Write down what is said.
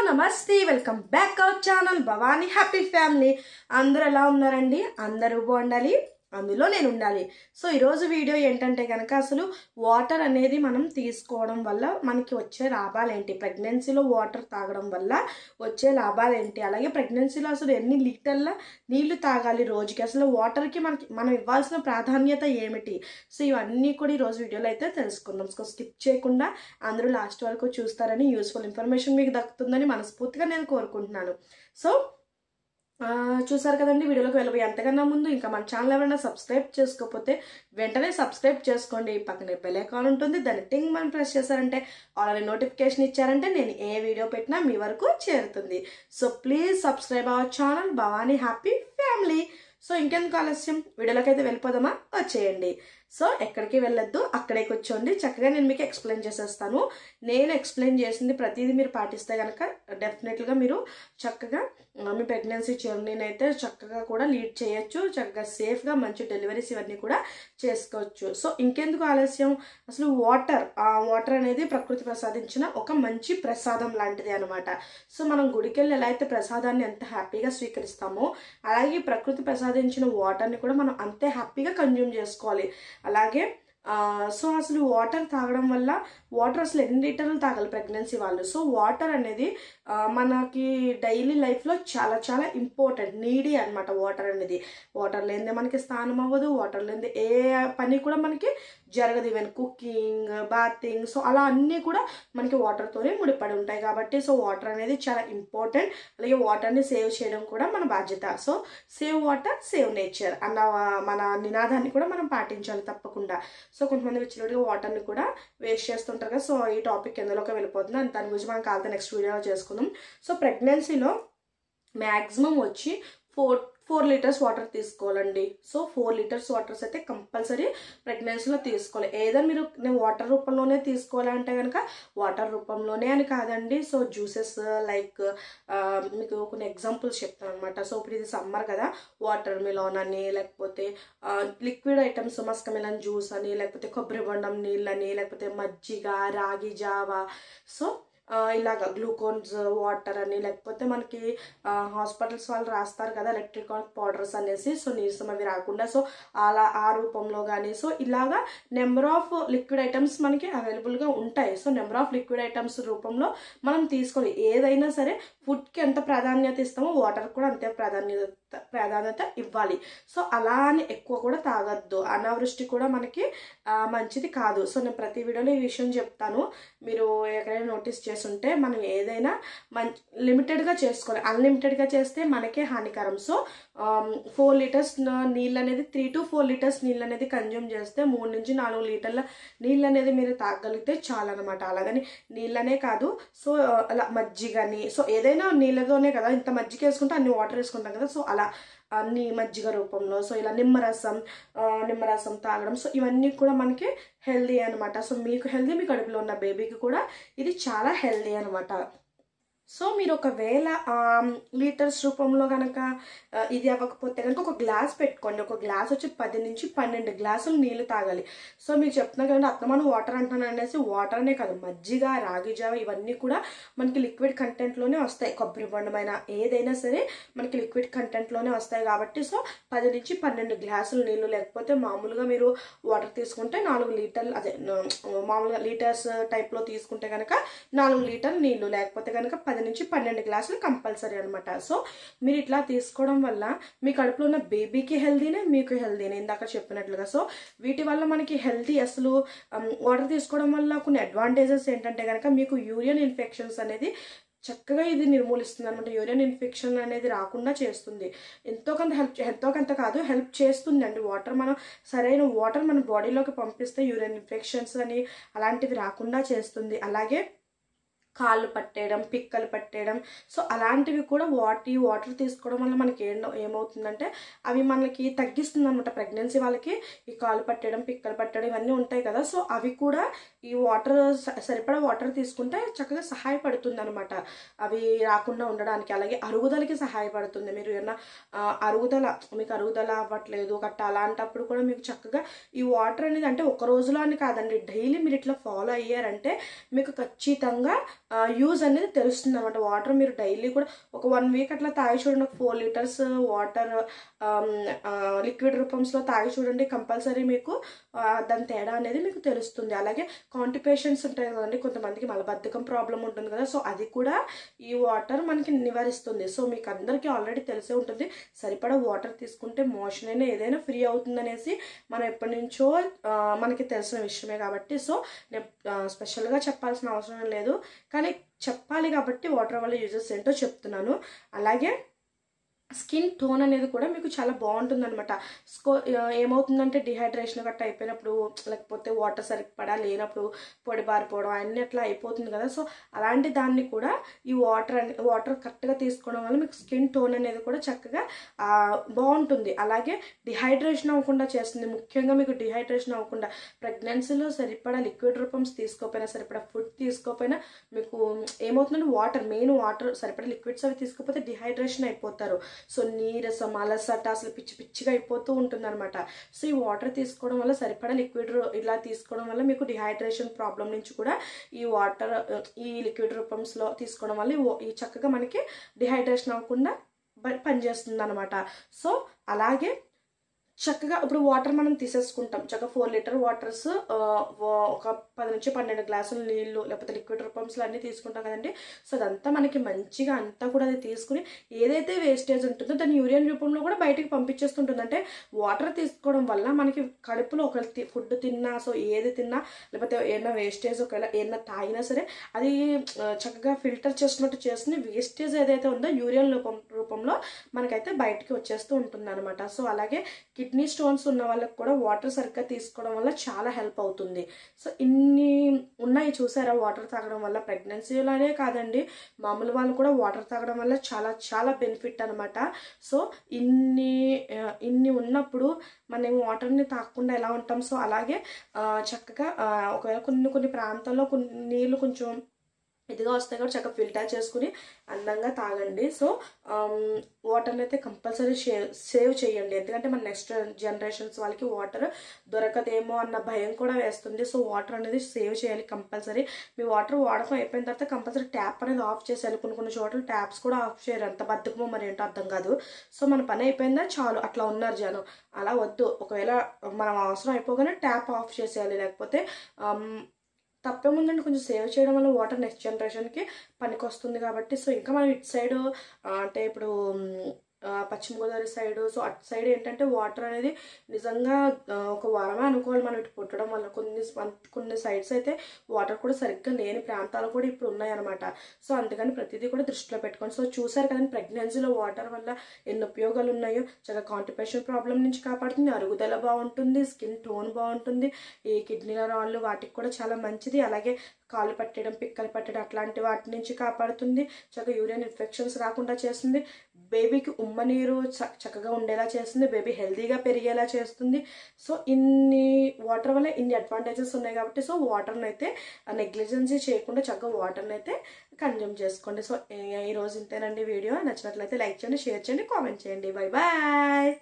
నమస్తే welcome back our channel Bhavani happy family. అందరూ ఎలా ఉన్నారండి? అందరూ బాగుండాలి, అందులో నేను ఉండాలి. సో ఈరోజు వీడియో ఏంటంటే కనుక అసలు వాటర్ అనేది మనం తీసుకోవడం వల్ల మనకి వచ్చే లాభాలు ఏంటి, ప్రెగ్నెన్సీలో వాటర్ తాగడం వల్ల వచ్చే లాభాలు ఏంటి, అలాగే ప్రెగ్నెన్సీలో అసలు ఎన్ని లీటర్ల నీళ్లు తాగాలి రోజుకి, అసలు వాటర్కి మనం ఇవ్వాల్సిన ప్రాధాన్యత ఏమిటి. సో ఇవన్నీ కూడా ఈరోజు వీడియోలో అయితే తెలుసుకుందాం. సో స్కిప్ చేయకుండా అందరూ లాస్ట్ వరకు చూస్తారని, యూస్ఫుల్ ఇన్ఫర్మేషన్ మీకు దక్కుతుందని మనస్ఫూర్తిగా నేను కోరుకుంటున్నాను. సో చూసారు కదండి, వీడియోలోకి వెళ్ళబోయే అంతకన్నా ముందు ఇంకా మన ఛానల్ ఎవరైనా సబ్స్క్రైబ్ చేసుకోకపోతే వెంటనే సబ్స్క్రైబ్ చేసుకోండి. పక్కనే బెల్ ఐకాన్ ఉంటుంది, దాన్ని టింగ్ మనం ప్రెస్ చేశారంటే ఆల్రెడీ నోటిఫికేషన్ ఇచ్చారంటే నేను ఏ వీడియో పెట్టినా మీ వరకు చేరుతుంది. So please subscribe our channel Bhavani happy family. So ఇంకెందుకు ఆలస్యం, వీడియోలోకి అయితే వెళ్ళిపోదామా? వచ్చేయండి. సో ఎక్కడికి వెళ్ళొద్దు, అక్కడే కూర్చోండి, చక్కగా నేను మీకు ఎక్స్ప్లెయిన్ చేసేస్తాను. నేను ఎక్స్ప్లెయిన్ చేసింది ప్రతిదీ మీరు పాటిస్తే కనుక డెఫినెట్గా మీరు చక్కగా మీ ప్రెగ్నెన్సీ జర్నీని అయితే చక్కగా కూడా లీడ్ చేయొచ్చు, చక్కగా సేఫ్గా మంచి డెలివరీస్ ఇవన్నీ కూడా చేసుకోవచ్చు. సో ఇంకెందుకు ఆలస్యం, అసలు వాటర్ అనేది ప్రకృతి ప్రసాదించిన ఒక మంచి ప్రసాదం లాంటిది అనమాట. సో మనం గుడికి వెళ్ళి ఎలా అయితే ప్రసాదాన్ని ఎంత హ్యాపీగా స్వీకరిస్తామో అలాగే ప్రకృతి ప్రసాదించిన వాటర్ని కూడా మనం అంతే హ్యాపీగా కన్జ్యూమ్ చేసుకోవాలి. అలాగే సో అసలు వాటర్ తాగడం వల్ల, వాటర్ అసలు ఎన్ని లీటర్లు తాగాలి ప్రెగ్నెన్సీ వాళ్ళు. సో వాటర్ అనేది మనకి డైలీ లైఫ్లో చాలా చాలా ఇంపార్టెంట్, నీడీ అనమాట వాటర్ అనేది. వాటర్ లేనిదే మనకి స్నానం అవ్వదు, వాటర్ లేనిదే ఏ పని కూడా మనకి జరగదు, ఈవెన్ కుకింగ్, బాతింగ్, సో అలా అన్నీ కూడా మనకి వాటర్తోనే ముడిపడి ఉంటాయి. కాబట్టి సో వాటర్ అనేది చాలా ఇంపార్టెంట్. అలాగే వాటర్ని సేవ్ చేయడం కూడా మన బాధ్యత. So save water save nature అన్న మన నినాదాన్ని కూడా మనం పాటించాలి తప్పకుండా. సో కొంతమంది విచ్చినట్టుగా వాటర్ని కూడా వేస్ట్ చేస్తుంటారు కదా. సో ఈ టాపిక్ ఎందులోకి వెళ్ళిపోతుంది, దాని గురించి మనం కావాలి నెక్స్ట్ వీడియోలో చేసుకుందాం. సో ప్రెగ్నెన్సీలో మ్యాక్సిమం వచ్చి 4 లీటర్స్ వాటర్ తీసుకోవాలండి. సో 4 లీటర్స్ వాటర్స్ అయితే కంపల్సరీ ప్రెగ్నెన్సీలో తీసుకోవాలి. ఏదో నేను వాటర్ రూపంలోనే తీసుకోవాలంటే కనుక వాటర్ రూపంలోనే అని కాదండి. సో జ్యూసెస్ లైక్ మీకు కొన్ని ఎగ్జాంపుల్స్ చెప్తాను అనమాట. సో ఇప్పుడు ఇది సమ్మర్ కదా, వాటర్ మిలాన్ అని, లేకపోతే liquid items Musk melon juice అని, లేకపోతే కొబ్బరి బొండం నీళ్ళని, లేకపోతే మజ్జిగ, రాగి జావా, సో ఇలాగ గ్లూకోన్స్ వాటర్ అని, లేకపోతే మనకి హాస్పిటల్స్ వాళ్ళు రాస్తారు కదా ఎలక్ట్రిక్ పౌడర్స్ అనేసి, సో నీరసం అవి రాకుండా, సో అలా ఆ రూపంలో కానీ, సో ఇలాగా నెంబర్ ఆఫ్ లిక్విడ్ ఐటమ్స్ మనకి అవైలబుల్గా ఉంటాయి. So number of liquid items రూపంలో మనం తీసుకోవాలి. ఏదైనా సరే ఫుడ్కి ఎంత ప్రాధాన్యత ఇస్తామో వాటర్ కూడా అంతే ప్రాధాన్యత ఇవ్వాలి. సో అలా అని ఎక్కువ కూడా తాగొద్దు, అనావృష్టి కూడా మనకి మంచిది కాదు. సో నేను ప్రతి వీడియోలో ఈ విషయం చెప్తాను, మీరు ఎక్కడైనా నోటీస్ చేస్తుంటే మనం ఏదైనా లిమిటెడ్గా చేసుకోవాలి. అన్లిమిటెడ్గా చేస్తే మనకే హానికరం. సో 4 లీటర్స్ నీళ్ళు అనేది 3 to 4 లీటర్స్ నీళ్ళు అనేది కన్జ్యూమ్ చేస్తే 3 నుంచి 4 లీటర్ల నీళ్ళు అనేది మీరు తాగలిగితే చాలా అనమాట. అలాగని నీళ్ళనే కాదు, సో అలా మజ్జిగని, సో ఏదైనా నీళ్ళతోనే కదా, ఇంత మజ్జిగ వేసుకుంటే అన్ని వాటర్ వేసుకుంటాం కదా, సో అలా అన్ని మజ్జిగ రూపంలో, సో ఇలా నిమ్మరసం తాగడం, సో ఇవన్నీ కూడా మనకి హెల్దీ అనమాట. సో మీకు హెల్దీ, మీ కడుపులో ఉన్న బేబీకి కూడా ఇది చాలా హెల్దీ అనమాట. సో మీరు ఒకవేళ లీటర్స్ రూపంలో కనుక ఇది అవ్వకపోతే కనుక ఒక గ్లాస్ పెట్టుకోండి. ఒక గ్లాస్ వచ్చి 10 నుంచి 12 గ్లాసులు నీళ్ళు తాగాలి. సో మీకు చెప్తున్నా కదండి, అత్తమాను వాటర్ అంటున్నాను అనేసి వాటర్నే కాదు, మజ్జిగ, రాగి జావ ఇవన్నీ కూడా మనకి లిక్విడ్ కంటెంట్లోనే వస్తాయి. కొబ్బరి బొండమైన ఏదైనా సరే మనకి లిక్విడ్ కంటెంట్లోనే వస్తాయి. కాబట్టి సో 10 నుంచి 12 గ్లాసులు నీళ్ళు, లేకపోతే మామూలుగా మీరు వాటర్ తీసుకుంటే 4 లీటర్లు, అదే మామూలుగా లీటర్స్ టైప్లో తీసుకుంటే కనుక 4 లీటర్లు నీళ్ళు, లేకపోతే కనుక 10 నుంచి 12 గ్లాసులు కంపల్సరీ అనమాట. సో మీరు ఇట్లా తీసుకోవడం వల్ల మీ కడుపులో ఉన్న బేబీకి హెల్దీనే, మీకు హెల్దీనే, ఇందాక చెప్పినట్లుగా. సో వీటి వల్ల మనకి హెల్దీ, అసలు వాటర్ తీసుకోవడం వల్ల కొన్ని అడ్వాంటేజెస్ ఏంటంటే కనుక మీకు యూరియన్ ఇన్ఫెక్షన్స్ అనేది చక్కగా ఇది నిర్మూలిస్తుంది అనమాట. యూరియన్ ఇన్ఫెక్షన్ అనేది రాకుండా చేస్తుంది. ఎంతో కొంత కాదు, హెల్ప్ చేస్తుంది అండి వాటర్. మనం సరైన వాటర్ మన బాడీలోకి పంపిస్తే యూరియన్ ఇన్ఫెక్షన్స్ అని అలాంటివి రాకుండా చేస్తుంది. అలాగే కాళ్ళు పట్టేయడం, పిక్కలు పట్టేయడం, సో అలాంటివి కూడా వాటర్ తీసుకోవడం వల్ల మనకి ఏమవుతుందంటే అవి మనకి తగ్గిస్తుంది అనమాట. ప్రెగ్నెన్సీ వాళ్ళకి ఈ కాళ్ళు పట్టేయడం, పిక్కలు పట్టడం ఇవన్నీ ఉంటాయి కదా, సో అవి కూడా ఈ వాటర్ సరిపడా వాటర్ తీసుకుంటే చక్కగా సహాయపడుతుంది అనమాట, అవి రాకుండా ఉండడానికి. అలాగే అరుగుదలకి సహాయపడుతుంది. మీరు ఏమన్నా మీకు అరుగుదల అవ్వట్లేదు గట్ట అలాంటప్పుడు కూడా మీకు చక్కగా ఈ వాటర్ అనేది, అంటే ఒక రోజులో అని కాదండి, డైలీ మీరు ఇట్లా ఫాలో అయ్యారంటే మీకు ఖచ్చితంగా యూజ్ అనేది తెలుస్తుంది అనమాట. వాటర్ మీరు డైలీ కూడా ఒక 1 వీక్ అట్లా తాగి చూడండి. ఒక 4 లీటర్స్ వాటర్ లిక్విడ్ రూపంలో తాగి చూడండి. కంపల్సరీ మీకు దాని తేడా అనేది మీకు తెలుస్తుంది. అలాగే కాన్స్టిపేషన్స్ ఉంటాయి కదండి, కొంతమందికి మలబద్ధకం ప్రాబ్లం ఉంటుంది కదా, సో అది కూడా ఈ వాటర్ మనకి నివారిస్తుంది. సో మీకు అందరికీ ఆల్రెడీ తెలిసే ఉంటుంది, సరిపడా వాటర్ తీసుకుంటే మోషన్ అయినా ఏదైనా ఫ్రీ అవుతుంది అనేసి మనం ఎప్పటి నుంచో మనకి తెలిసిన విషయమే. కాబట్టి సో నేను స్పెషల్గా చెప్పాల్సిన అవసరం లేదు, కానీ చెప్పాలి కాబట్టి వాటర్ వల్ల యూజెస్ ఏంటో చెప్తున్నాను. అలాగే స్కిన్ టోన్ అనేది కూడా మీకు చాలా బాగుంటుంది అనమాట. ఏమవుతుందంటే డిహైడ్రేషన్ గట్రా అయిపోయినప్పుడు, లేకపోతే వాటర్ సరిపడా లేనప్పుడు పొడి బారిపోవడం అన్నీ అట్లా అయిపోతుంది కదా, సో అలాంటి దాన్ని కూడా ఈ వాటర్ కరెక్ట్గా తీసుకోవడం వల్ల మీకు స్కిన్ టోన్ అనేది కూడా చక్కగా బాగుంటుంది. అలాగే డిహైడ్రేషన్ అవ్వకుండా చేస్తుంది. ముఖ్యంగా మీకు డిహైడ్రేషన్ అవ్వకుండా ప్రెగ్నెన్సీలో సరిపడా లిక్విడ్ రూపమ్స్ తీసుకోకపోయినా, సరిపడా ఫుడ్ తీసుకోకపోయినా మీకు ఏమవుతుందంటే మెయిన్ వాటర్ సరిపడా లిక్విడ్స్ అవి తీసుకోకపోతే డిహైడ్రేషన్ అయిపోతారు. సో నీరసం, అలసట, అసలు పిచ్చి పిచ్చిగా అయిపోతూ ఉంటుంది అనమాట. సో ఈ వాటర్ తీసుకోవడం వల్ల, సరిపడా లిక్విడ్ ఇలా తీసుకోవడం వల్ల మీకు డిహైడ్రేషన్ ప్రాబ్లం నుంచి కూడా ఈ లిక్విడ్ రూపంలో తీసుకోవడం వల్ల ఈ చక్కగా మనకి డిహైడ్రేషన్ అవ్వకుండా పనిచేస్తుంది అనమాట. సో అలాగే చక్కగా ఇప్పుడు వాటర్ మనం తీసేసుకుంటాం. చక్కగా 4 లీటర్ వాటర్స్ ఒక 10 నుంచి 12 గ్లాసుల నీళ్ళు లేకపోతే లిక్విడ్ రూపంలో అన్నీ తీసుకుంటాం కదండి. సో అదంతా మనకి మంచిగా అంతా కూడా అది తీసుకుని ఏదైతే వేస్టేజ్ ఉంటుందో దాన్ని యూరిన్ రూపంలో కూడా బయటికి పంపించేస్తుంటుంది. అంటే వాటర్ తీసుకోవడం వల్ల మనకి కడుపులో ఒక ఫుడ్ తిన్నా, సో ఏది తిన్నా లేకపోతే ఏదైనా వేస్టేజ్ ఒకవేళ ఏదైనా తాగినా సరే అది చక్కగా ఫిల్టర్ చేసుకున్నట్టు చేస్తుంది. వేస్టేజ్ ఏదైతే ఉందో యూరిన్ రూపంలో మనకైతే బయటికి వచ్చేస్తూ ఉంటుంది అనమాట. సో అలాగే కిడ్నీ స్టోన్స్ ఉన్న వాళ్ళకి కూడా వాటర్ సరిగ్గా తీసుకోవడం వల్ల చాలా హెల్ప్ అవుతుంది. సో ఇన్ని ఉన్నాయి చూసారా వాటర్ తాగడం వల్ల. ప్రెగ్నెన్సీలోనే కాదండి, మామూలు వాళ్ళు కూడా వాటర్ తాగడం వల్ల చాలా చాలా బెనిఫిట్ అనమాట. సో ఇన్ని ఉన్నప్పుడు మనం వాటర్ని తాగకుండా ఎలా ఉంటాం. సో అలాగే చక్కగా ఒకవేళ కొన్ని ప్రాంతాల్లో నీళ్ళు కొంచెం ఇదిగా వస్తాయి కాబట్టి చక్కగా ఫిల్టర్ చేసుకుని అందంగా తాగండి. సో వాటర్ని అయితే కంపల్సరీ సేవ్ చేయండి, ఎందుకంటే మన నెక్స్ట్ జనరేషన్స్ వాళ్ళకి వాటర్ దొరకదేమో అన్న భయం కూడా వేస్తుంది. సో వాటర్ అనేది సేవ్ చేయాలి కంపల్సరీ. మీ వాటర్ వాడకం అయిపోయిన తర్వాత కంపల్సరీ ట్యాప్ అనేది ఆఫ్ చేసేయాలి. కొన్ని చోట్ల ట్యాప్స్ కూడా ఆఫ్ చేయరు, ఎంత బద్దకమో మరి ఏంటో అర్థం కాదు. సో మన పని అయిపోయిందా చాలు అట్లా ఉన్నారు జనం. అలా వద్దు, ఒకవేళ మనం అవసరం అయిపోగానే ట్యాప్ ఆఫ్ చేసేయాలి. లేకపోతే తప్పేముందంటే కొంచెం సేవ్ చేయడం వల్ల వాటర్ నెక్స్ట్ జనరేషన్కి పనికి వస్తుంది కాబట్టి. సో ఇంకా మనం ఇటు సైడ్ అంటే ఇప్పుడు పశ్చిమ గోదావరి సైడ్, సో అటు సైడ్ ఏంటంటే వాటర్ అనేది నిజంగా ఒక వరమే అనుకోవాలి మనం ఇటు పుట్టడం వల్ల. కొన్ని సైడ్స్ అయితే వాటర్ కూడా సరిగ్గా లేని ప్రాంతాలు కూడా ఇప్పుడు ఉన్నాయన్నమాట. సో అందుకని ప్రతిదీ కూడా దృష్టిలో పెట్టుకోండి. సో చూసారు కదండి ప్రెగ్నెన్సీలో వాటర్ వల్ల ఎన్ని ఉపయోగాలు ఉన్నాయో. చక్కగా కాన్స్టిపేషన్ ప్రాబ్లం నుంచి కాపాడుతుంది, అరుగుదల బాగుంటుంది, స్కిన్ టోన్ బాగుంటుంది, ఈ కిడ్నీల రాళ్ళు వాటికి కూడా చాలా మంచిది. అలాగే కాళ్ళు పట్టడం, పిక్కలు పట్టడం అట్లాంటి వాటి నుంచి కాపాడుతుంది. చక్కగా యూరిన్ ఇన్ఫెక్షన్స్ రాకుండా చేస్తుంది, బేబీకి ఉమ్మ నీరు చక్కగా ఉండేలా చేస్తుంది, బేబీ హెల్తీగా పెరిగేలా చేస్తుంది. సో ఇన్ని వాటర్ వల్ల ఇన్ని అడ్వాంటేజెస్ ఉన్నాయి కాబట్టి సో వాటర్ని అయితే నెగ్లిజెన్సీ చేయకుండా చక్కగా వాటర్ని అయితే కన్జ్యూమ్ చేసుకోండి. సో ఈరోజు ఇంతేనండి వీడియో. నచ్చినట్లయితే లైక్ చేయండి, షేర్ చేయండి, కామెంట్ చేయండి. Bye bye.